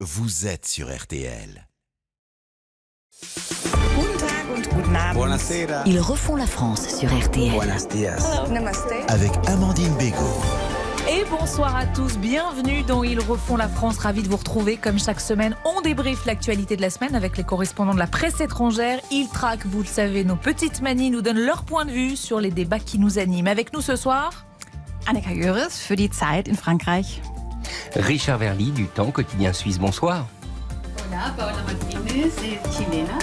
Vous êtes sur RTL. Buonasera. Ils refont la France sur RTL. Buenos dias. Avec Amandine Bégaud. Et bonsoir à tous, bienvenue dans Ils refont la France, ravi de vous retrouver. Comme chaque semaine, on débriefe l'actualité de la semaine avec les correspondants de la presse étrangère. Ils traquent, vous le savez, nos petites manies, nous donnent leur point de vue sur les débats qui nous animent. Avec nous ce soir, Annika Juris für die Zeit in Frankreich. Richard Verly du Temps quotidien suisse, bonsoir. Hola, Paola Martínez, chilena.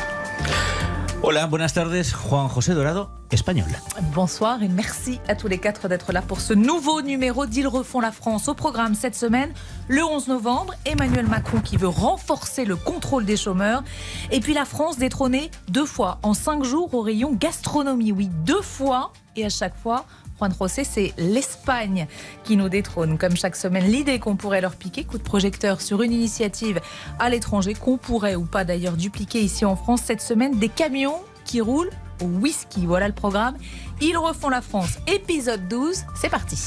Hola, buenas tardes, Juan José Dorado, espagnol. Bonsoir et merci à tous les quatre d'être là pour ce nouveau numéro d'Ils refont la France. Au programme cette semaine, le 11 novembre, Emmanuel Macron qui veut renforcer le contrôle des chômeurs. Et puis la France détrônée 2 fois en 5 jours au rayon gastronomie. Oui, 2 fois et à chaque fois... Juan José, c'est l'Espagne qui nous détrône. Comme chaque semaine, l'idée qu'on pourrait leur piquer, coup de projecteur sur une initiative à l'étranger, qu'on pourrait ou pas d'ailleurs dupliquer ici en France. Cette semaine, des camions qui roulent au whisky. Voilà le programme. Ils refont la France, épisode 12. C'est parti.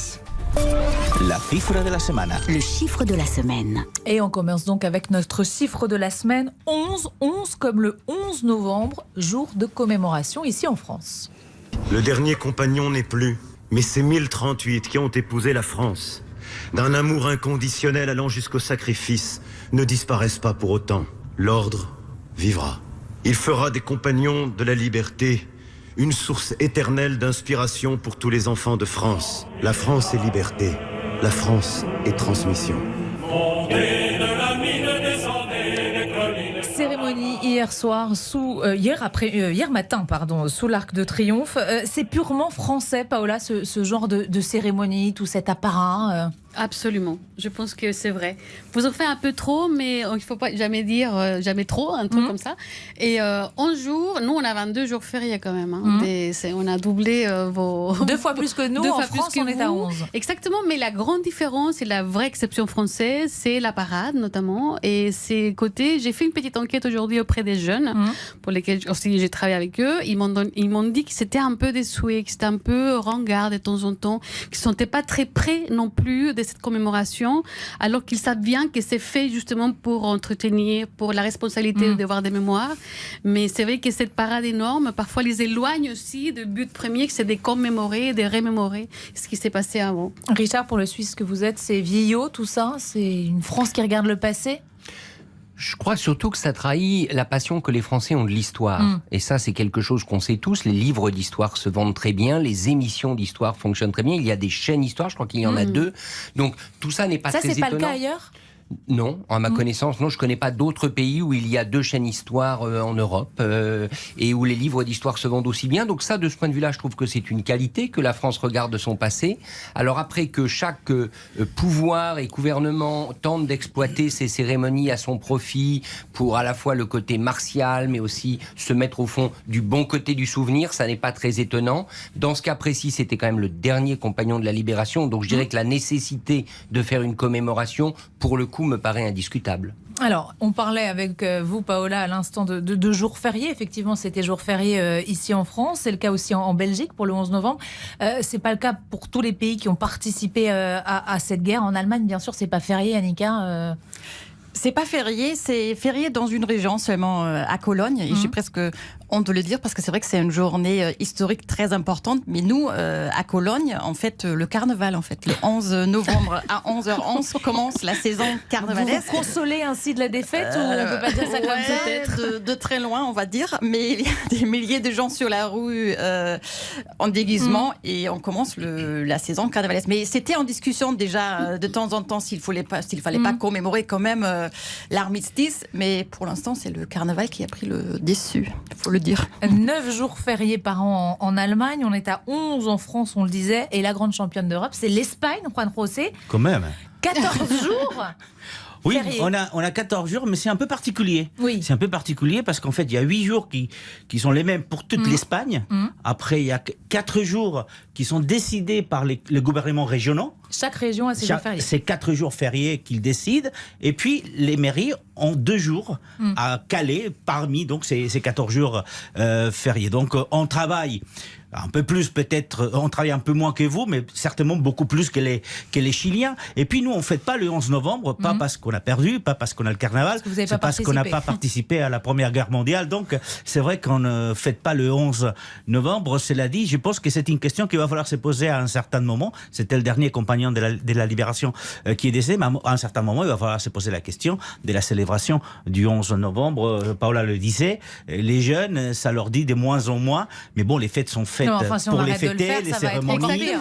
La cifra de la semana. Le chiffre de la semaine. Et on commence donc avec notre chiffre de la semaine. 11 comme le 11 novembre, jour de commémoration ici en France. Le dernier compagnon n'est plus, mais ces 1038 qui ont épousé la France, d'un amour inconditionnel allant jusqu'au sacrifice, ne disparaissent pas pour autant. L'ordre vivra. Il fera des compagnons de la liberté une source éternelle d'inspiration pour tous les enfants de France. La France est liberté, la France est transmission. Cérémonie hier soir, hier matin, sous l'Arc de Triomphe. C'est purement français, Paola, ce genre de cérémonie, tout cet apparat. Absolument, je pense que c'est vrai. Vous en faites un peu trop, mais il ne faut pas jamais dire jamais trop, un truc comme ça. Et 11 jours, nous on a 22 jours fériés quand même. Hein. On a doublé vos... 2 fois plus que nous, en France on est à 11. Exactement, mais la grande différence et la vraie exception française, c'est la parade notamment. Et c'est côté, j'ai fait une petite enquête aujourd'hui auprès des jeunes, pour lesquels aussi j'ai travaillé avec eux. Ils m'ont dit que c'était un peu déçu, que c'était un peu ringard de temps en temps, qu'ils ne se sentaient pas très près non plus de cette commémoration, alors qu'ils savent bien que c'est fait justement pour entretenir, pour la responsabilité de devoir des mémoires. Mais c'est vrai que cette parade énorme, parfois les éloigne aussi du but premier, que c'est de commémorer, de remémorer ce qui s'est passé avant. Richard, pour le Suisse que vous êtes, c'est vieillot tout ça? C'est une France qui regarde le passé? Je crois surtout que ça trahit la passion que les Français ont de l'histoire. Et ça, c'est quelque chose qu'on sait tous. Les livres d'histoire se vendent très bien, les émissions d'histoire fonctionnent très bien. Il y a des chaînes d'histoire, je crois qu'il y en a 2. Donc tout ça n'est pas très étonnant. Ça, c'est pas le cas ailleurs ? Non, à ma connaissance, non, je ne connais pas d'autres pays où il y a 2 chaînes histoire en Europe et où les livres d'histoire se vendent aussi bien. Donc ça, de ce point de vue-là, je trouve que c'est une qualité que la France regarde de son passé. Alors après que chaque pouvoir et gouvernement tente d'exploiter ces cérémonies à son profit pour à la fois le côté martial, mais aussi se mettre au fond du bon côté du souvenir, ça n'est pas très étonnant. Dans ce cas précis, c'était quand même le dernier compagnon de la Libération. Donc je dirais que la nécessité de faire une commémoration, pour le coup, me paraît indiscutable. Alors, on parlait avec vous, Paola, à l'instant de jours fériés. Effectivement, c'était jour férié ici en France. C'est le cas aussi en Belgique pour le 11 novembre. C'est pas le cas pour tous les pays qui ont participé à cette guerre. En Allemagne, bien sûr, c'est pas férié, Annika. C'est pas férié, c'est férié dans une région seulement, à Cologne. Et j'ai presque honte de le dire parce que c'est vrai que c'est une journée historique très importante. Mais nous, à Cologne, en fait, le carnaval, le 11 novembre à 11h11 commence la saison carnavalesque. Vous vous consolez ainsi de la défaite ou on peut pas dire ça comme ça? Peut-être de très loin, on va dire. Mais il y a des milliers de gens sur la rue en déguisement et on commence la saison carnavalesque. Mais c'était en discussion déjà de temps en temps s'il fallait pas commémorer quand même l'armistice, mais pour l'instant c'est le carnaval qui a pris le dessus, il faut le dire. 9 jours fériés par an en Allemagne, on est à 11 en France, on le disait, et la grande championne d'Europe c'est l'Espagne, Juan José. Quand même. 14 jours. Oui, on a 14 jours, mais c'est un peu particulier. Oui. C'est un peu particulier parce qu'en fait, il y a 8 jours qui sont les mêmes pour toute l'Espagne. Après, il y a 4 jours qui sont décidés par les gouvernements régionaux. Chaque région a ses jours fériés. C'est 4 jours fériés qu'ils décident. Et puis, les mairies ont 2 jours à caler parmi donc, ces 14 jours fériés. Donc, on travaille un peu plus peut-être, on travaille un peu moins que vous, mais certainement beaucoup plus que les Chiliens. Et puis nous, on ne fête pas le 11 novembre, pas parce qu'on a perdu, pas parce qu'on a le carnaval, c'est parce qu'on n'a pas participé à la Première Guerre mondiale. Donc c'est vrai qu'on ne fête pas le 11 novembre. Cela dit, je pense que c'est une question qu'il va falloir se poser à un certain moment. C'était le dernier compagnon de la libération qui est décédé, mais à un certain moment, il va falloir se poser la question de la célébration du 11 novembre. Paola le disait, les jeunes, ça leur dit de moins en moins, mais bon, les fêtes sont faites pour les fêter, les cérémonies.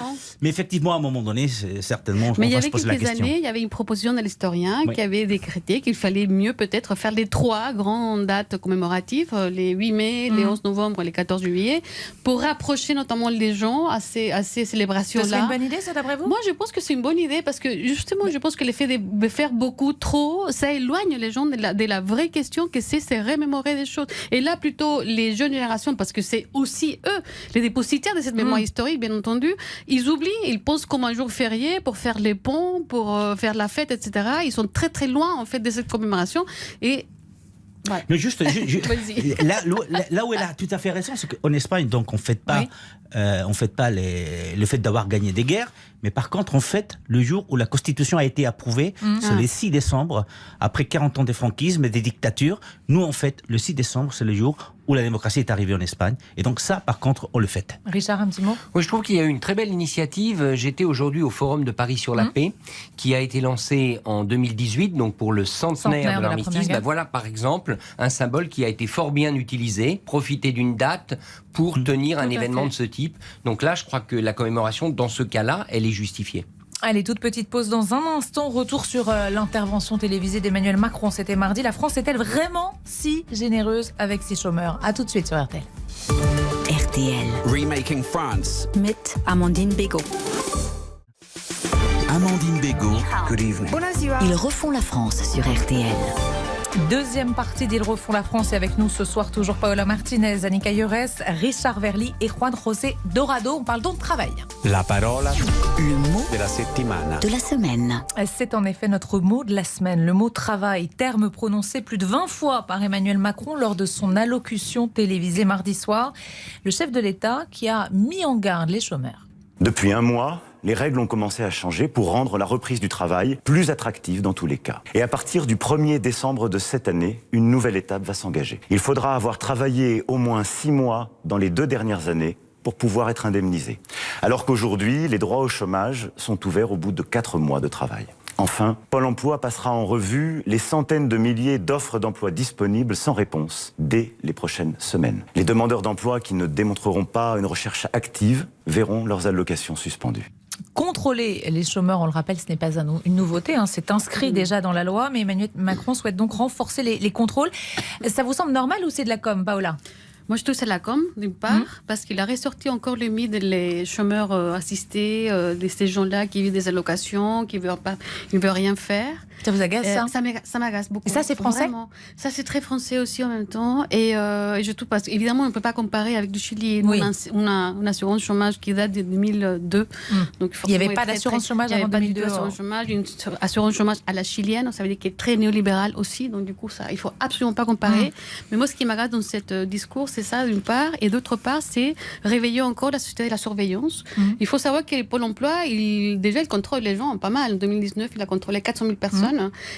Mais effectivement, à un moment donné, c'est certainement, on va se poser la question. Mais il y avait quelques années, il y avait une proposition de l'historien qui avait décrété qu'il fallait mieux peut-être faire les 3 grandes dates commémoratives, les 8 mai, les 11 novembre et les 14 juillet, pour rapprocher notamment les gens à ces célébrations-là. C'est une bonne idée, ça, d'après vous ? Moi, je pense que c'est une bonne idée parce que justement, je pense que l'effet de faire beaucoup trop, ça éloigne les gens de la vraie question que c'est remémorer des choses. Et là, plutôt, les jeunes générations, parce que c'est aussi eux, les dépositaires de cette mémoire historique, bien entendu, ils oublient, ils posent comme un jour férié pour faire les ponts, pour faire la fête, etc. Ils sont très très loin, en fait, de cette commémoration. Et ouais. Mais juste là où elle a tout à fait raison, c'est qu'en Espagne, donc on fête pas le fait d'avoir gagné des guerres, mais par contre on fête le jour où la Constitution a été approuvée, c'est le 6 décembre, après 40 ans de franquisme et des dictatures. Nous on fête le 6 décembre, c'est le jour où la démocratie est arrivée en Espagne. Et donc ça, par contre, on le fête. Richard, un petit mot ? Oui, je trouve qu'il y a eu une très belle initiative. J'étais aujourd'hui au Forum de Paris sur la paix, qui a été lancé en 2018, donc pour le centenaire de l'armistice. Voilà, par exemple, un symbole qui a été fort bien utilisé, profiter d'une date pour tenir un événement de ce type. Donc là, je crois que la commémoration, dans ce cas-là, elle est justifiée. Allez, toute petite pause dans un instant. Retour sur l'intervention télévisée d'Emmanuel Macron. C'était mardi. La France est-elle vraiment si généreuse avec ses chômeurs ? A tout de suite sur RTL. RTL. Remaking France. Mit Amandine Bégaud. Amandine Bégaud. Good evening. Ils refont la France sur RTL. Deuxième partie d'Ils refont la France et avec nous ce soir toujours Paola Martinez, Annika Llores, Richard Verly et Juan José Dorado. On parle donc de travail. La parola Le mot de la settimana. de la semaine. C'est en effet notre mot de la semaine, le mot travail, terme prononcé plus de 20 fois par Emmanuel Macron lors de son allocution télévisée mardi soir. Le chef de l'État qui a mis en garde les chômeurs. Depuis un mois, les règles ont commencé à changer pour rendre la reprise du travail plus attractive dans tous les cas. Et à partir du 1er décembre de cette année, une nouvelle étape va s'engager. Il faudra avoir travaillé au moins 6 mois dans les 2 dernières années pour pouvoir être indemnisé. Alors qu'aujourd'hui, les droits au chômage sont ouverts au bout de 4 mois de travail. Enfin, Pôle emploi passera en revue les centaines de milliers d'offres d'emploi disponibles sans réponse dès les prochaines semaines. Les demandeurs d'emploi qui ne démontreront pas une recherche active verront leurs allocations suspendues. Contrôler les chômeurs, on le rappelle, ce n'est pas une nouveauté, c'est inscrit déjà dans la loi, mais Emmanuel Macron souhaite donc renforcer les contrôles. Ça vous semble normal ou c'est de la com, Paola ? Moi, je trouve que c'est la com, d'une part, parce qu'il a ressorti encore le mythe des chômeurs assistés, de ces gens-là qui vivent des allocations, qui ne veulent rien faire. Ça vous agace, ça ? Ça m'agace beaucoup. Et ça, c'est français ? Vraiment. Ça, c'est très français aussi en même temps. Et je trouve, parce qu'évidemment, on ne peut pas comparer avec le Chili. Nous, on a une assurance chômage qui date de 2002. Donc, il n'y avait pas d'assurance chômage avant 2002. Une assurance chômage à la chilienne, ça veut dire qu'elle est très néolibérale aussi. Donc, du coup, ça, il ne faut absolument pas comparer. Mais moi, ce qui m'agace dans ce discours, c'est ça, d'une part. Et d'autre part, c'est réveiller encore la société de la surveillance. Il faut savoir que Pôle emploi, déjà, il contrôle les gens pas mal. En 2019, il a contrôlé 400 000 personnes.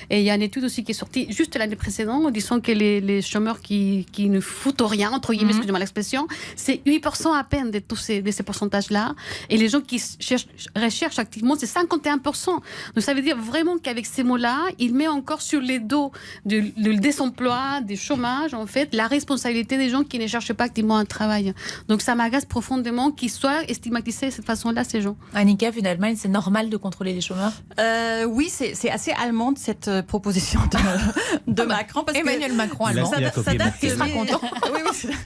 Et il y a une étude aussi qui est sortie juste l'année précédente en disant que les chômeurs qui ne foutent rien, entre guillemets, excusez-moi l'expression, c'est 8% à peine de ces pourcentages-là. Et les gens qui recherchent activement, c'est 51%. Donc ça veut dire vraiment qu'avec ces mots-là, il met encore sur les dos du désemploi, du chômage, en fait, la responsabilité des gens qui ne cherchent pas activement un travail. Donc ça m'agace profondément qu'ils soient stigmatisés de cette façon-là, ces gens. Annika, vu d'Allemagne, c'est normal de contrôler les chômeurs ? Oui, c'est assez allemand cette proposition de Macron. Parce Emmanuel Macron, allemand. Ça date il sera content.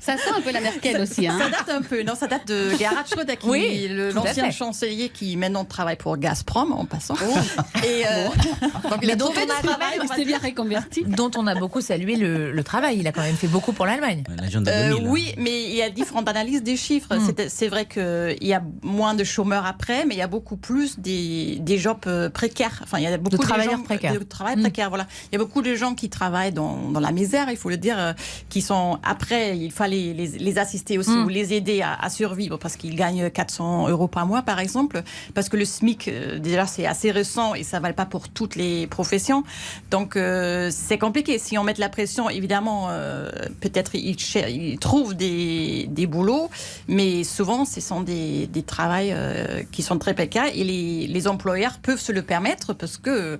Ça sent un peu la Merkel aussi. Ça date un peu. Non, ça date de Gerhard Schröder, l'ancien chancelier qui maintenant travaille pour Gazprom, en passant. Et donc il a trouvé du travail. C'était bien reconverti. Dont on a beaucoup salué le travail. Il a quand même fait beaucoup pour l'Allemagne. Oui, mais il y a différentes analyses des chiffres. C'est vrai qu'il y a moins de chômeurs après, mais il y a beaucoup plus des jobs précaires. Enfin, il y a beaucoup de travailleurs précaires. travail précaire. Voilà. Il y a beaucoup de gens qui travaillent dans la misère, il faut le dire, qui sont après, il fallait les assister aussi ou les aider à survivre parce qu'ils gagnent 400 € par mois, par exemple, parce que le SMIC, déjà, c'est assez récent et ça ne vale pas pour toutes les professions. Donc, c'est compliqué. Si on met de la pression, évidemment, peut-être ils trouvent des boulots, mais souvent, ce sont des travails qui sont très précaires et les employeurs peuvent se le permettre parce que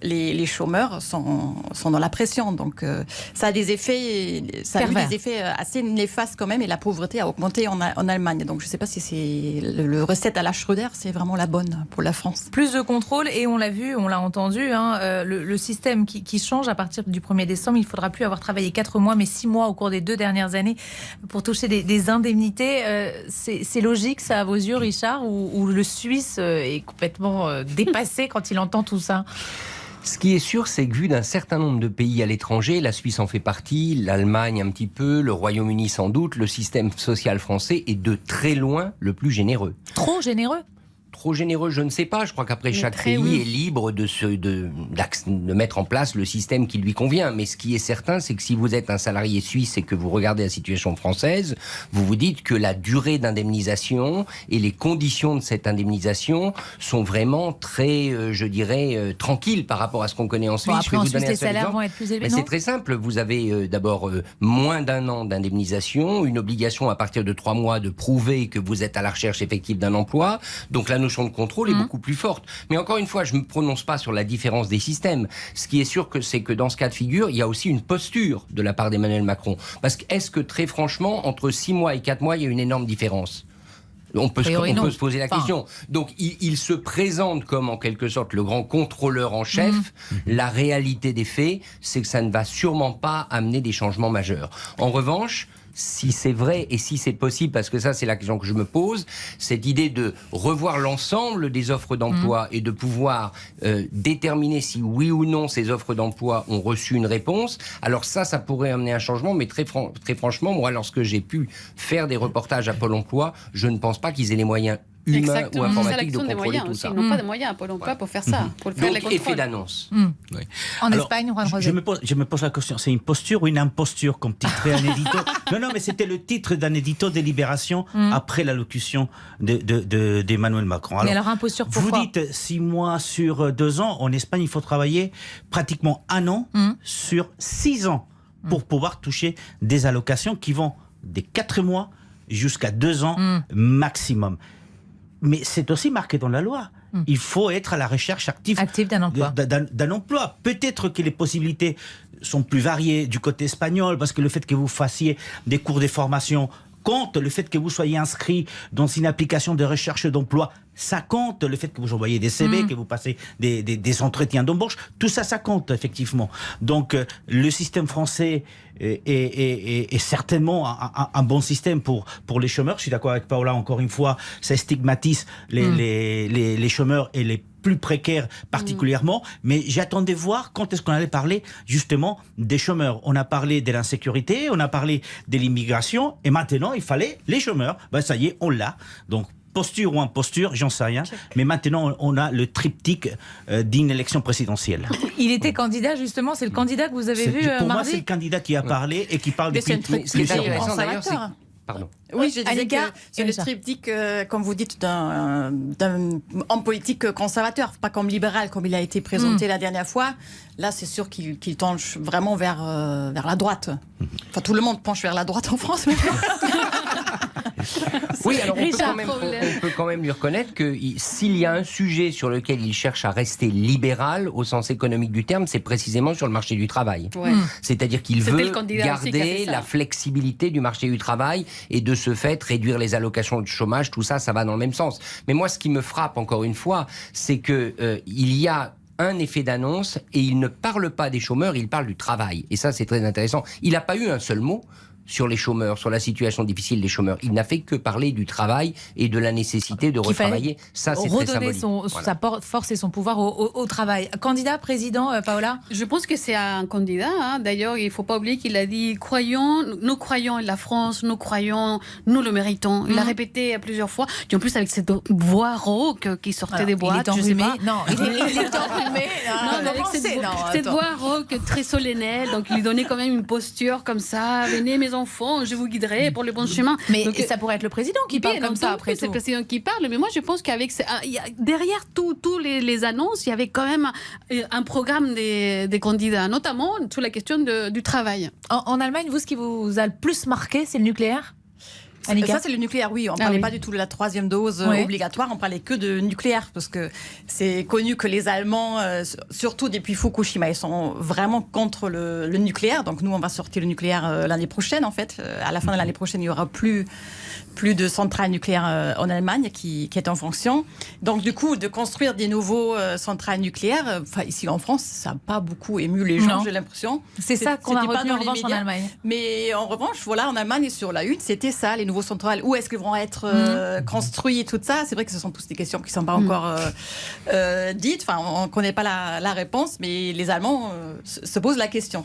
les chômeurs sont dans la pression. Donc, ça a des effets, assez néfastes quand même et la pauvreté a augmenté en Allemagne. Donc, je ne sais pas si c'est le recette à la Schröder, c'est vraiment la bonne pour la France. Plus de contrôle et on l'a vu, on l'a entendu, le système qui change à partir du 1er décembre. Il ne faudra plus avoir travaillé 4 mois, mais 6 mois au cours des 2 dernières années pour toucher des indemnités. C'est logique, ça, à vos yeux, Richard, ou le Suisse est complètement dépassé quand il entend tout ça? Ce qui est sûr, c'est que vu d'un certain nombre de pays à l'étranger, la Suisse en fait partie, l'Allemagne un petit peu, le Royaume-Uni sans doute, le système social français est de très loin le plus généreux. Trop généreux? Trop généreux, je ne sais pas. Je crois qu'après, chaque pays est libre de mettre en place le système qui lui convient. Mais ce qui est certain, c'est que si vous êtes un salarié suisse et que vous regardez la situation française, vous vous dites que la durée d'indemnisation et les conditions de cette indemnisation sont vraiment très, tranquilles par rapport à ce qu'on connaît en Suisse. Bon, après, en Suisse, les salaires vont être plus élevés, c'est très simple. Vous avez d'abord moins d'1 an d'indemnisation, une obligation à partir de 3 mois de prouver que vous êtes à la recherche effective d'un emploi. Donc la notion de contrôle est beaucoup plus forte. Mais encore une fois, je ne me prononce pas sur la différence des systèmes. Ce qui est sûr, c'est que dans ce cas de figure, il y a aussi une posture de la part d'Emmanuel Macron. Parce que, est-ce que très franchement, entre 6 mois et 4 mois, il y a une énorme différence ? On peut se poser la question. Donc, il se présente comme, en quelque sorte, le grand contrôleur en chef. La réalité des faits, c'est que ça ne va sûrement pas amener des changements majeurs. En revanche, si c'est vrai et si c'est possible, parce que ça c'est la question que je me pose, cette idée de revoir l'ensemble des offres d'emploi et de pouvoir déterminer si oui ou non ces offres d'emploi ont reçu une réponse, alors ça pourrait amener un changement, mais très franchement, moi lorsque j'ai pu faire des reportages à Pôle emploi, je ne pense pas qu'ils aient les moyens humains ou informatiques de contrôler tout ça. Ils n'ont pas de moyens à Pôle emploi pour faire ça, pour faire les contrôles. Effet d'annonce. Oui. En Espagne, je me pose la question, c'est une posture ou une imposture comme titre un édito? Non, mais c'était le titre d'un édito de Libération après l'allocution d'Emmanuel Macron. Mais alors imposture pourquoi? Vous dites 6 mois sur 2 ans. En Espagne, il faut travailler pratiquement 1 an sur 6 ans pour pouvoir toucher des allocations qui vont des 4 mois jusqu'à 2 ans maximum. Mais c'est aussi marqué dans la loi. Il faut être à la recherche active d'un emploi. D'un emploi. Peut-être que les possibilités sont plus variées du côté espagnol, parce que le fait que vous fassiez des cours de formation compte, le fait que vous soyez inscrit dans une application de recherche d'emploi, ça compte, le fait que vous envoyez des CV, que vous passez des entretiens d'embauche, tout ça, ça compte effectivement. Donc le système français est certainement un bon système pour les chômeurs. Je suis d'accord avec Paola, encore une fois, ça stigmatise les chômeurs et les plus précaires particulièrement, mais j'attendais voir quand est-ce qu'on allait parler justement des chômeurs. On a parlé de l'insécurité, on a parlé de l'immigration, et maintenant il fallait les chômeurs. Ben, ça y est, on l'a. Donc posture ou imposture, j'en sais rien. Mais maintenant, on a le triptyque d'une élection présidentielle. Il était candidat, justement, c'est le candidat que vous avez vu pour mardi. moi, c'est le candidat qui a parlé et qui parle de depuis... Ce qui est intéressant d'ailleurs, c'est... Pardon. Oui, je disais que c'est le triptyque, comme vous dites, d'un homme politique conservateur, pas comme libéral, comme il a été présenté la dernière fois. Là, c'est sûr qu'il penche vraiment vers la droite. Enfin, tout le monde penche vers la droite en France. Oui, alors on peut quand même lui reconnaître que s'il y a un sujet sur lequel il cherche à rester libéral au sens économique du terme, c'est précisément sur le marché du travail. Ouais. C'est-à-dire qu'il veut garder la flexibilité du marché du travail et de ce fait réduire les allocations de chômage, tout ça, ça va dans le même sens. Mais moi, ce qui me frappe encore une fois, c'est que il y a un effet d'annonce et il ne parle pas des chômeurs, il parle du travail. Et ça, c'est très intéressant. Il n'a pas eu un seul mot sur les chômeurs, sur la situation difficile des chômeurs. Il n'a fait que parler du travail et de la nécessité de retravailler. Ça, c'est très symbolique. Redonner sa force et son pouvoir au travail. Candidat, président, Paola ? Je pense que c'est un candidat. D'ailleurs, il ne faut pas oublier qu'il a dit nous croyons la France, nous croyons, nous le méritons. Il a répété plusieurs fois. Et en plus, avec cette voix rauque qui sortait des boîtes. Il est enrhumé. Non, il est enrhumé. Cette voix rauque très solennelle. Donc, il lui donnait quand même une posture comme ça. Venez, mes enfants, je vous guiderai pour le bon chemin. Mais donc, ça pourrait être le président qui parle comme ça après tout. C'est le président qui parle, mais moi je pense qu'avec derrière tous les annonces, il y avait quand même un programme des candidats, notamment sur la question du travail. En Allemagne, vous, ce qui vous a le plus marqué, c'est le nucléaire ? Annika ? Ça, c'est le nucléaire, oui. On ne parlait pas du tout de la 3e dose obligatoire, on parlait que de nucléaire, parce que c'est connu que les Allemands, surtout depuis Fukushima, ils sont vraiment contre le nucléaire. Donc nous, on va sortir le nucléaire l'année prochaine, en fait. À la fin de l'année prochaine, il n'y aura plus de centrales nucléaires en Allemagne qui est en fonction. Donc du coup, de construire des nouveaux centrales nucléaires, ici en France, ça n'a pas beaucoup ému les gens, j'ai l'impression. C'est ça qu'on a retenu en revanche en Allemagne. Mais en revanche, voilà, en Allemagne, sur la une, c'était ça, les nouveaux centrales. Où est-ce qu'ils vont être construits et tout ça? C'est vrai que ce sont toutes des questions qui ne sont pas encore dites. Enfin, on ne connaît pas la réponse, mais les Allemands se posent la question.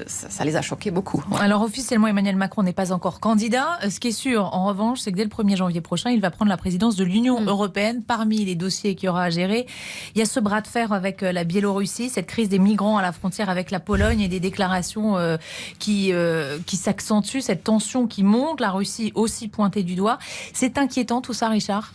Ça les a choqués beaucoup. Alors officiellement, Emmanuel Macron n'est pas encore candidat. Ce qui est sûr, en revanche, c'est que dès le 1er janvier prochain, il va prendre la présidence de l'Union européenne. Parmi les dossiers qu'il y aura à gérer, il y a ce bras de fer avec la Biélorussie, cette crise des migrants à la frontière avec la Pologne et des déclarations qui s'accentuent, cette tension qui monte, la Russie aussi pointée du doigt. C'est inquiétant tout ça, Richard ?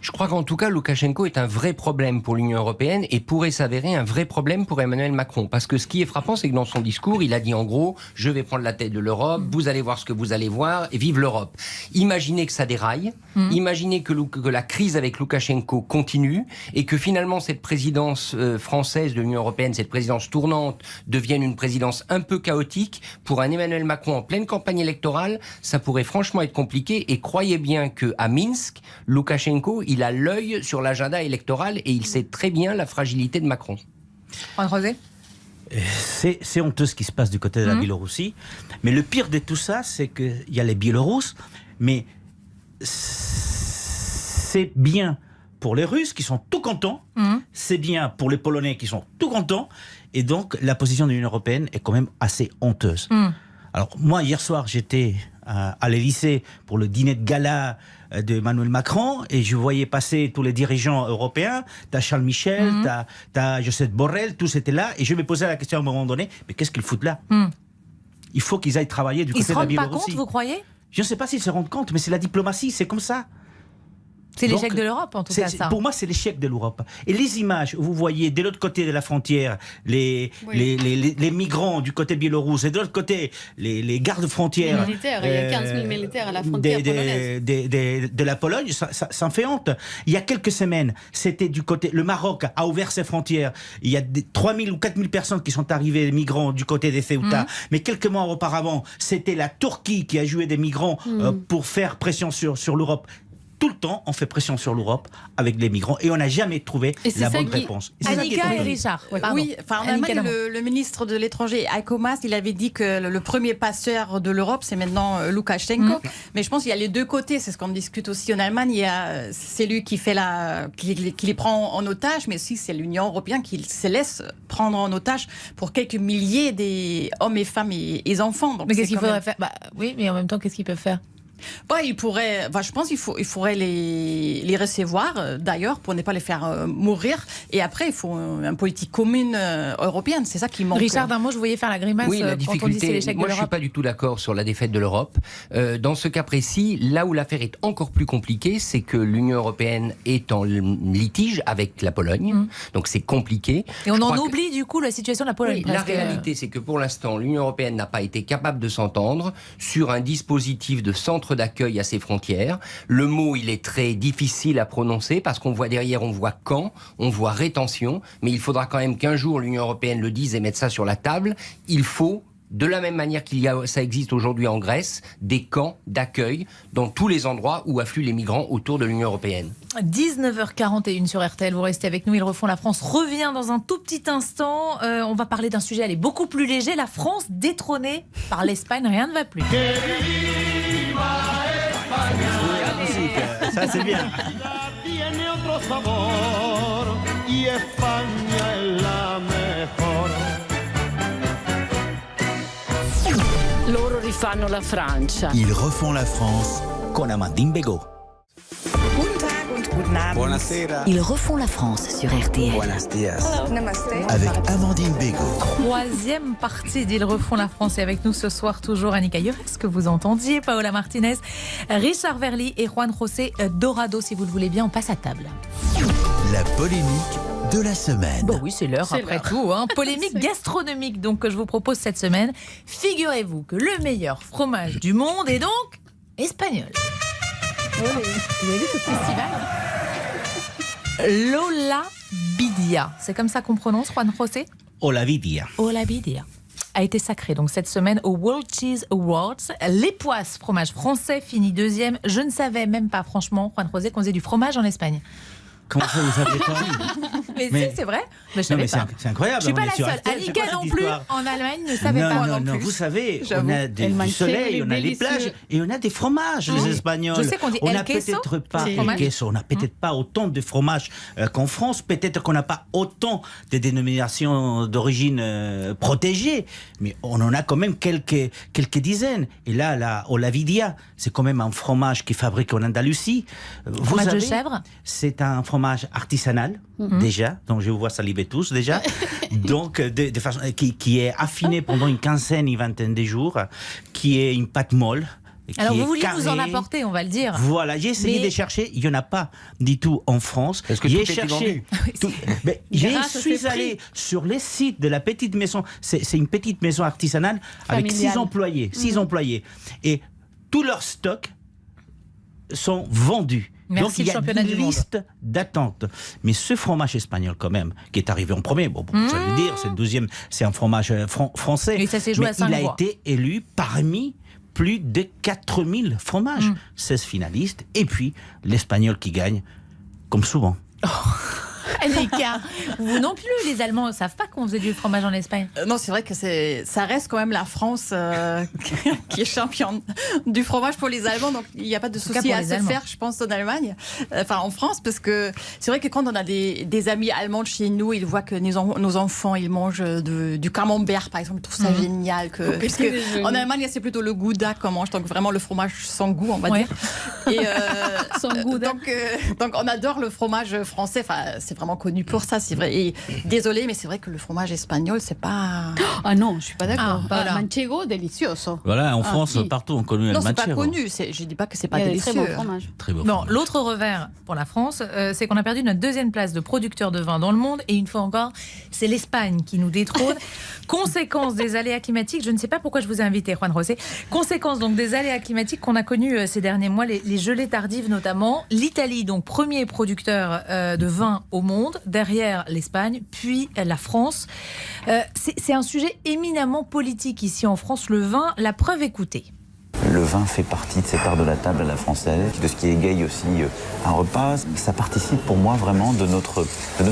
Je crois qu'en tout cas, Loukachenko est un vrai problème pour l'Union européenne et pourrait s'avérer un vrai problème pour Emmanuel Macron. Parce que ce qui est frappant, c'est que dans son discours, il a dit en gros, je vais prendre la tête de l'Europe, vous allez voir ce que vous allez voir, et vive l'Europe. Imaginez que ça déraille, imaginez que la crise avec Loukachenko continue et que finalement cette présidence française de l'Union européenne, cette présidence tournante, devienne une présidence un peu chaotique. Pour un Emmanuel Macron en pleine campagne électorale, ça pourrait franchement être compliqué. Et croyez bien qu'à Minsk, Loukachenko, il a l'œil sur l'agenda électoral et il sait très bien la fragilité de Macron. Rosé ? C'est honteux ce qui se passe du côté de la Biélorussie. Mais le pire de tout ça, c'est qu'il y a les Biélorusses, mais c'est bien pour les Russes qui sont tout contents, c'est bien pour les Polonais qui sont tout contents, et donc la position de l'Union européenne est quand même assez honteuse. Alors moi, hier soir, j'étais à l'Élysée pour le dîner de gala d'Emmanuel Macron et je voyais passer tous les dirigeants européens. T'as Charles Michel, t'as Josep Borrell, tous étaient là et je me posais la question à un moment donné, mais qu'est-ce qu'ils foutent là ? Il faut qu'ils aillent travailler du côté de la Biélorussie. Ils se rendent pas compte, vous croyez ? Je ne sais pas s'ils se rendent compte, mais c'est la diplomatie, c'est comme ça. C'est l'échec de l'Europe, en tout cas, ça. Pour moi, c'est l'échec de l'Europe. Et les images, vous voyez, de l'autre côté de la frontière, les migrants du côté biélorusse, et de l'autre côté, les gardes frontières. Les militaires, il y a 15 000 militaires à la frontière polonaise. De la Pologne, ça en fait honte. Il y a quelques semaines, c'était du côté... Le Maroc a ouvert ses frontières. Il y a 3 000 ou 4 000 personnes qui sont arrivées, migrants, du côté des Ceuta. Mais quelques mois auparavant, c'était la Turquie qui a joué des migrants pour faire pression sur l'Europe. Tout le temps, on fait pression sur l'Europe avec les migrants et on n'a jamais trouvé la bonne réponse. Annika et Richard. Oui, en Allemagne, le ministre de l'étranger, Heiko Maas, il avait dit que le premier passeur de l'Europe, c'est maintenant Loukachenko. Mais je pense qu'il y a les deux côtés, c'est ce qu'on discute aussi en Allemagne. Il y a celui qui les prend en otage, mais aussi c'est l'Union européenne qui se laisse prendre en otage pour quelques milliers d'hommes et femmes et enfants. Donc mais qu'est-ce qu'il faudrait faire ? Oui, mais en même temps, qu'est-ce qu'ils peuvent faire ? Je pense qu'il faudrait les recevoir, d'ailleurs, pour ne pas les faire mourir. Et après, il faut une politique commune européenne. C'est ça qui manque. Richard, d'un mot, je voyais faire la grimace quand on dit c'est l'échec de l'Europe. Moi, je ne suis pas du tout d'accord sur la défaite de l'Europe. Dans ce cas précis, là où l'affaire est encore plus compliquée, c'est que l'Union européenne est en litige avec la Pologne. Donc, c'est compliqué. Et on en oublie, du coup, la situation de la Pologne. Oui, la réalité, c'est que pour l'instant, l'Union européenne n'a pas été capable de s'entendre sur un dispositif de centre d'accueil à ses frontières. Le mot, il est très difficile à prononcer parce qu'on voit derrière, on voit camp, on voit rétention, mais il faudra quand même qu'un jour l'Union européenne le dise et mette ça sur la table. Il faut de la même manière ça existe aujourd'hui en Grèce, des camps d'accueil dans tous les endroits où affluent les migrants autour de l'Union européenne. 19h41 sur RTL, vous restez avec nous, Ils refont la France revient dans un tout petit instant. On va parler d'un sujet beaucoup plus léger, la France détrônée par l'Espagne, rien ne va plus. Ça c'est bien. Loro rifanno la Francia. Ils refont la France con Amandine Bégaud. Ils refont la France sur RTL. Avec Amandine Bégaud. Troisième partie d'Ils refont la France et avec nous ce soir toujours Annika Yeres, que vous entendiez, Paola Martinez, Richard Verly et Juan José Dorado. Si vous le voulez bien, on passe à table. La polémique de la semaine. Bon oui, c'est l'heure après tout. Polémique gastronomique donc que je vous propose cette semaine. Figurez-vous que le meilleur fromage du monde est donc espagnol. Vous avez vu ce festival? Lola Bidia. C'est comme ça qu'on prononce, Juan José? Olavidia. Olavidia a été sacré donc cette semaine au World Cheese Awards. Les Poisses, fromage français, fini deuxième. Je ne savais même pas, franchement, Juan José, qu'on faisait du fromage en Espagne. Comment ça, vous savez pas? Mais si, c'est vrai. Mais je savais pas. C'est incroyable. Je suis pas la seule. Annika non plus, en Allemagne, ne savait pas non plus. Vous savez, on a du soleil, on a les plages et on a des fromages, les Espagnols. Je sais qu'on dit on el n'a queso. peut-être pas el queso, on n'a peut-être pas autant de fromages qu'en France. Peut-être qu'on n'a pas autant de dénominations d'origine protégées, mais on en a quand même quelques dizaines. Et là, la Olavidia, c'est quand même un fromage qui est fabriqué en Andalousie. Fromage de chèvre. C'est un fromage artisanal, déjà, donc je vous vois saliver tous déjà, donc de façon, qui est affiné pendant une quinzaine, une vingtaine de jours, qui est une pâte molle. Alors vous vouliez nous en apporter, on va le dire. Voilà, j'ai essayé de chercher, il n'y en a pas du tout en France. Est-ce que j'ai tout était vendu? Je suis allé sur les sites de la petite maison, c'est une petite maison artisanale avec 6 employés, 6 employés, et tous leurs stocks sont vendus. Merci, donc il y a une liste d'attente. Mais ce fromage espagnol quand même, qui est arrivé en premier, bon, vous allez le dire, c'est le deuxième, c'est un fromage français. Et ça s'est joué à 5 voix. Il a été élu parmi plus de 4000 fromages. 16 finalistes, et puis l'espagnol qui gagne, comme souvent. Annika, vous non plus, les Allemands ne savent pas qu'on faisait du fromage en Espagne. Non, c'est vrai que ça reste quand même la France qui est championne du fromage pour les Allemands, donc il n'y a pas de souci à se faire, je pense, en Allemagne, enfin en France, parce que c'est vrai que quand on a des amis allemands chez nous, ils voient que nos enfants, ils mangent du camembert, par exemple, ils trouvent ça génial. Parce que en Allemagne, c'est plutôt le gouda qu'on mange, donc vraiment le fromage sans goût, on va dire. Et, sans gouda. Donc on adore le fromage français, enfin c'est vraiment connu pour ça, c'est vrai. Et désolé, mais c'est vrai que le fromage espagnol, c'est pas... Ah non, je suis pas d'accord. Voilà. Manchego, delicioso. Voilà, en France, partout, on connaît le manchego. Non, c'est pas connu. Je dis pas que c'est pas délicieux. Très bon fromage. Très beau. Non, l'autre revers pour la France, c'est qu'on a perdu notre deuxième place de producteur de vin dans le monde. Et une fois encore, c'est l'Espagne qui nous détrône. Conséquence des aléas climatiques, je ne sais pas pourquoi je vous ai invité, Juan José. Conséquence donc des aléas climatiques qu'on a connus ces derniers mois, les gelées tardives notamment. L'Italie, donc premier producteur de vin au monde, derrière l'Espagne, puis la France. C'est un sujet éminemment politique ici en France, le vin. La preuve, écoutez. Le vin fait partie de ces parts de la table à la française, de ce qui égaye aussi un repas. Ça participe pour moi vraiment de notre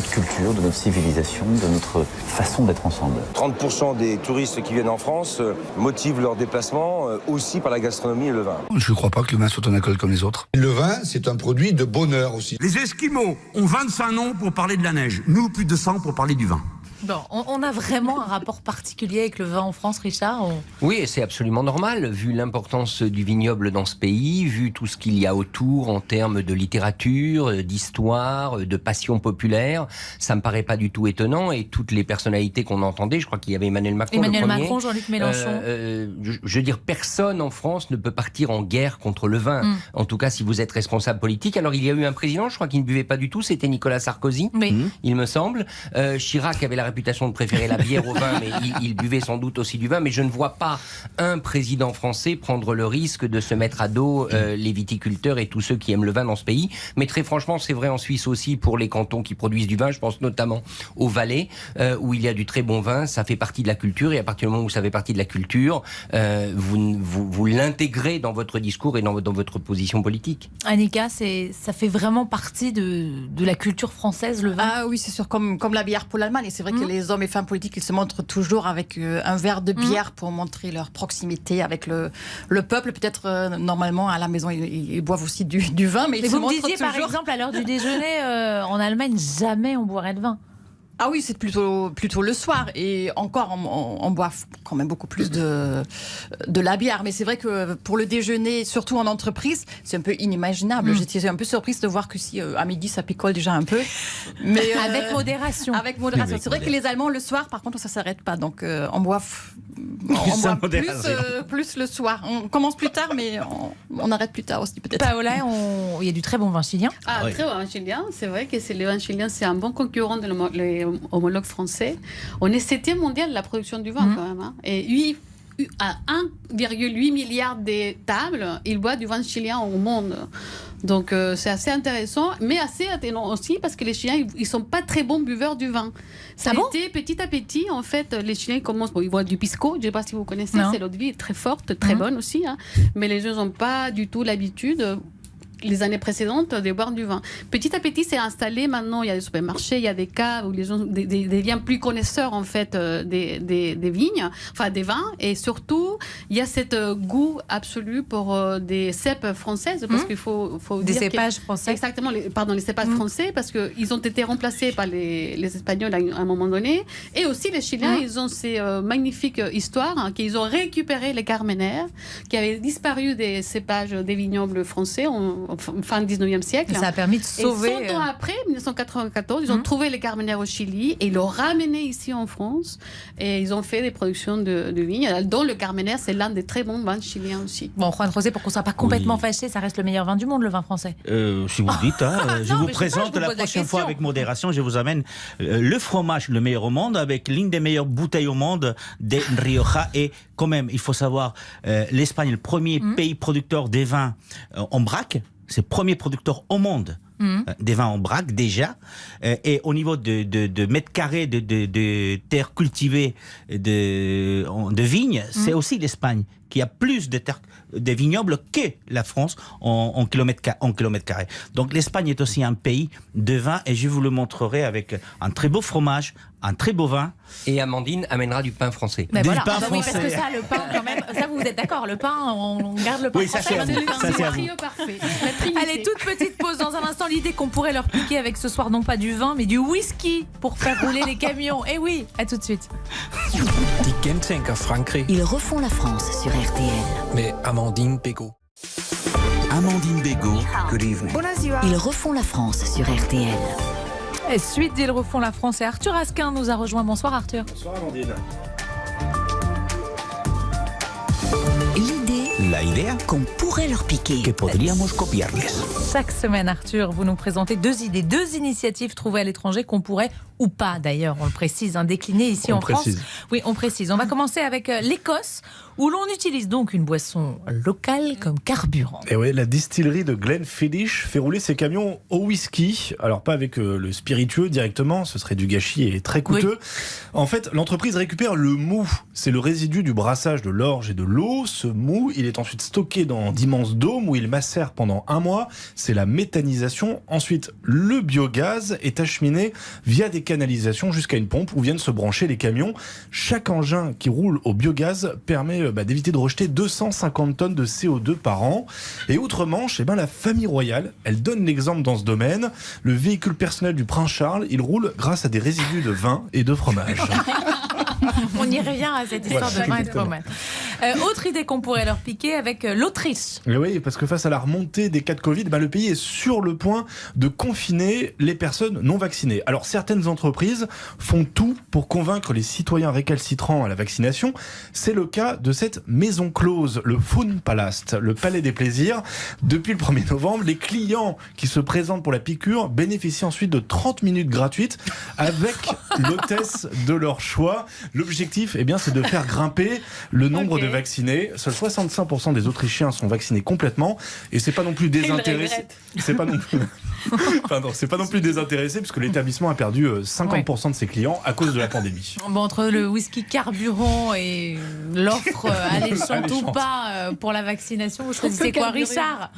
culture, de notre civilisation, de notre façon d'être ensemble. 30% des touristes qui viennent en France motivent leur déplacement aussi par la gastronomie et le vin. Je ne crois pas que le vin soit un alcool comme les autres. Le vin, c'est un produit de bonheur aussi. Les Esquimaux ont 25 noms pour parler de la neige. Nous, plus de 100 pour parler du vin. Bon, on a vraiment un rapport particulier avec le vin en France, Richard. Oui, et c'est absolument normal, vu l'importance du vignoble dans ce pays, vu tout ce qu'il y a autour en termes de littérature, d'histoire, de passion populaire. Ça me paraît pas du tout étonnant, et toutes les personnalités qu'on entendait, je crois qu'il y avait Emmanuel Macron, Jean-Luc Mélenchon. Je veux dire, personne en France ne peut partir en guerre contre le vin. En tout cas, si vous êtes responsable politique. Alors, il y a eu un président, je crois qu'il ne buvait pas du tout, c'était Nicolas Sarkozy, il me semble. Chirac avait la réputation de préférer la bière au vin, mais il buvait sans doute aussi du vin. Mais je ne vois pas un président français prendre le risque de se mettre à dos les viticulteurs et tous ceux qui aiment le vin dans ce pays. Mais très franchement, c'est vrai en Suisse aussi pour les cantons qui produisent du vin. Je pense notamment au Valais, où il y a du très bon vin. Ça fait partie de la culture, et à partir du moment où ça fait partie de la culture, vous l'intégrez dans votre discours et dans votre position politique. Annika, ça fait vraiment partie de la culture française, le vin? Ah oui, c'est sûr, comme la bière pour l'Allemagne. Et c'est vrai que les hommes et femmes politiques, ils se montrent toujours avec un verre de bière pour montrer leur proximité avec le peuple. Peut-être, normalement, à la maison, ils boivent aussi du vin. Mais vous me disiez, par exemple, à l'heure du déjeuner, en Allemagne, jamais on boirait de vin. Ah oui, c'est plutôt le soir. Et encore, on boit quand même beaucoup plus de la bière. Mais c'est vrai que pour le déjeuner, surtout en entreprise, c'est un peu inimaginable. J'étais un peu surprise de voir que si à midi, ça picole déjà un peu. Mais, avec modération. Avec modération. C'est vrai que les Allemands, le soir, par contre, ça ne s'arrête pas. Donc, on boit plus le soir. On commence plus tard, mais on arrête plus tard aussi, peut-être. Paola, il y a du très bon vin chilien. Ah, très bon vin chilien. C'est vrai que le vin chilien, c'est un bon concurrent de homologue français. On est 7e mondial de la production du vin quand même. Hein. Et à 1,8 milliard de tables, il boit du vin chilien au monde. Donc c'est assez intéressant, mais assez atténuant aussi parce que les Chiliens, ils sont pas très bons buveurs du vin. Ça a été petit à petit, en fait, les Chiliens commencent, ils boivent du pisco, je ne sais pas si vous connaissez, c'est l'eau de vie très forte, très bonne aussi, hein, mais les gens n'ont pas du tout l'habitude. Les années précédentes de boire du vin. Petit à petit, c'est installé. Maintenant, il y a des supermarchés, il y a des caves où les gens deviennent plus connaisseurs en fait des vignes, enfin des vins, et surtout il y a cet goût absolu pour des cèpes françaises parce qu'il faut des dire cépages français. Exactement, les cépages français parce que ils ont été remplacés par les Espagnols à un moment donné, et aussi les Chiliens, ils ont ces magnifiques histoires hein, qu'ils ont récupéré les Carmenères qui avaient disparu des cépages des vignobles français fin du 19e siècle. Ça a permis de sauver... Et 100 ans après, 1994, ils ont trouvé les Carmenères au Chili et ils l'ont ramené ici en France. Et ils ont fait des productions de vignes, dont le Carmenère, c'est l'un des très bons vins chiliens aussi. Bon, Juan José, pour qu'on ne soit pas complètement fâché, ça reste le meilleur vin du monde, le vin français. Si vous le dites, je vous présente la prochaine fois avec modération. Je vous amène le fromage le meilleur au monde avec l'une des meilleures bouteilles au monde des Rioja. Et quand même, il faut savoir, l'Espagne est le premier pays producteur des vins en vrac. C'est le premier producteur au monde des vins en vrac déjà. Et au niveau de mètres carrés de terres cultivées de vignes, c'est aussi l'Espagne qui a plus de vignobles que la France en kilomètres carrés. Donc l'Espagne est aussi un pays de vin et je vous le montrerai avec un très beau fromage, un très beau vin. Et Amandine amènera du pain français. Mais voilà. Pain français. Oui, parce que ça, le pain, quand même, ça vous êtes d'accord, le pain, on garde le pain français. C'est le trio parfait. Allez, toute petite pause dans un instant. L'idée qu'on pourrait leur piquer avec ce soir, non pas du vin, mais du whisky pour faire rouler les camions. Et oui, à tout de suite. Ils refont la France sur RTL. Mais Amandine Bégaud. Amandine Bégaud. Good evening. Ils refont la France sur RTL. Et suite d'Ils refont la France, et Arthur Asquin nous a rejoint. Bonsoir Arthur. Bonsoir Amandine. La idea qu'on pourrait leur piquer. Que podríamos copiarles. Chaque semaine, Arthur, vous nous présentez deux idées, deux initiatives trouvées à l'étranger qu'on pourrait, ou pas d'ailleurs, on le précise, décliner ici en France. Oui, on précise. On va commencer avec l'Écosse, où l'on utilise donc une boisson locale comme carburant. Et oui, la distillerie de Glenfiddich fait rouler ses camions au whisky. Alors pas avec le spiritueux directement, ce serait du gâchis et très coûteux. Oui. En fait, l'entreprise récupère le mou. C'est le résidu du brassage de l'orge et de l'eau. Ce mou, il est ensuite stocké dans d'immenses dômes où il macère pendant 1 mois. C'est la méthanisation. Ensuite, le biogaz est acheminé via des canalisations jusqu'à une pompe où viennent se brancher les camions. Chaque engin qui roule au biogaz permet d'éviter de rejeter 250 tonnes de CO2 par an. Et outre-Manche, la famille royale, elle donne l'exemple dans ce domaine. Le véhicule personnel du prince Charles, il roule grâce à des résidus de vin et de fromage. On y revient à cette histoire de vin et de fromage. Autre idée qu'on pourrait leur piquer avec l'Autriche. Et oui, parce que face à la remontée des cas de Covid, le pays est sur le point de confiner les personnes non vaccinées. Alors certaines entreprises font tout pour convaincre les citoyens récalcitrants à la vaccination. C'est le cas de cette maison close, le Foodpalast, le palais des plaisirs. Depuis le 1er novembre, les clients qui se présentent pour la piqûre bénéficient ensuite de 30 minutes gratuites avec l'hôtesse de leur choix. L'objectif, c'est de faire grimper le nombre de vaccinés. Seuls 65% des Autrichiens sont vaccinés complètement, et c'est pas non plus désintéressé. C'est pas non plus. C'est pas non plus désintéressé, puisque l'établissement a perdu 50% de ses clients à cause de la pandémie. Bon, entre le whisky carburant et l'offre alléchante ou pas pour la vaccination, vous choisissez quoi, Richard ?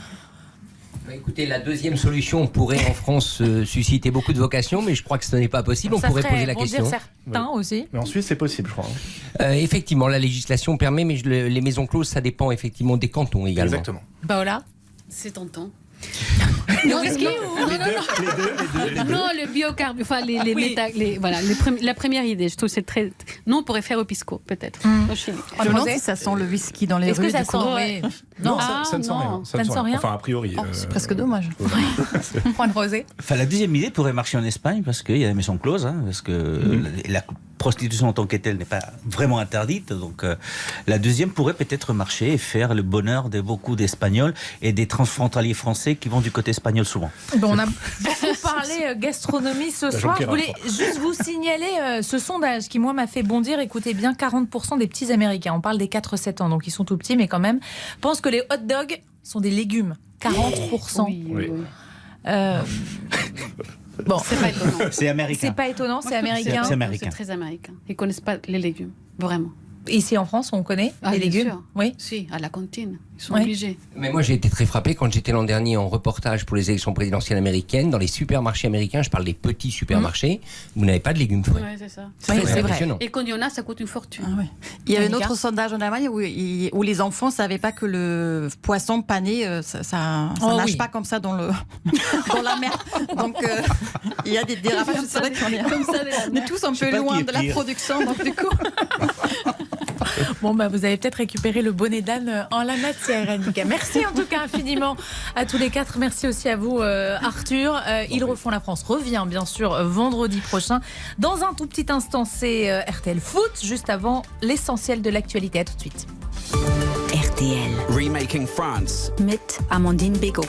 Écoutez, la deuxième solution pourrait en France susciter beaucoup de vocations, mais je crois que ce n'est pas possible. On pourrait poser la question. Certains aussi. Mais en Suisse, c'est possible, je crois. Effectivement, la législation permet, mais les maisons closes, ça dépend effectivement des cantons également. Exactement. Paola ? C'est tentant. Le whisky Non, le biocarburant, enfin la première idée, je trouve que c'est très... Nous, on pourrait faire au pisco, peut-être. Je me demande si ça sent le whisky dans les rues. Est-ce que ça sent Non, ça ne sent rien. Ça ne sent rien. Enfin, a priori. C'est presque dommage. Juan José. La deuxième idée pourrait marcher en Espagne, parce qu'il y a des maisons closes, parce que la prostitution en tant que telle n'est pas vraiment interdite. Donc la deuxième pourrait peut-être marcher et faire le bonheur de beaucoup d'Espagnols et des transfrontaliers français qui vont du côté espagnol souvent. Bon, on a beaucoup parlé gastronomie ce soir. Je voulais juste vous signaler ce sondage qui, moi, m'a fait bondir. Écoutez bien, 40% des petits Américains, on parle des 4-7 ans, donc ils sont tout petits, mais quand même, pensent que les hot dogs sont des légumes. 40%. Oui. Bon, c'est pas étonnant. C'est américain. C'est pas étonnant, c'est américain. C'est américain. C'est très américain. Ils connaissent pas les légumes, vraiment. Ici en France, on connaît les légumes. Sûr. Oui. Si, à la cantine, ils sont obligés. Mais moi, j'ai été très frappé quand j'étais l'an dernier en reportage pour les élections présidentielles américaines. Dans les supermarchés américains, je parle des petits supermarchés, vous n'avez pas de légumes frais. Oui, c'est ça. C'est vrai. Et quand il y en a, ça coûte une fortune. Il y avait un autre sondage en Allemagne où les enfants ne savaient pas que le poisson pané, ça nage pas comme ça dans la mer. Donc il y a des dérapages. C'est vrai qu'on est tous un peu loin de la production. Donc du coup... Bon, vous avez peut-être récupéré le bonnet d'âne en la matière, Annika. Merci en tout cas infiniment à tous les quatre. Merci aussi à vous, Arthur. Ils refont la France revient bien sûr vendredi prochain. Dans un tout petit instant, c'est RTL Foot, juste avant l'essentiel de l'actualité. À tout de suite. RTL. Remaking France. Mit Amandine Bégaud.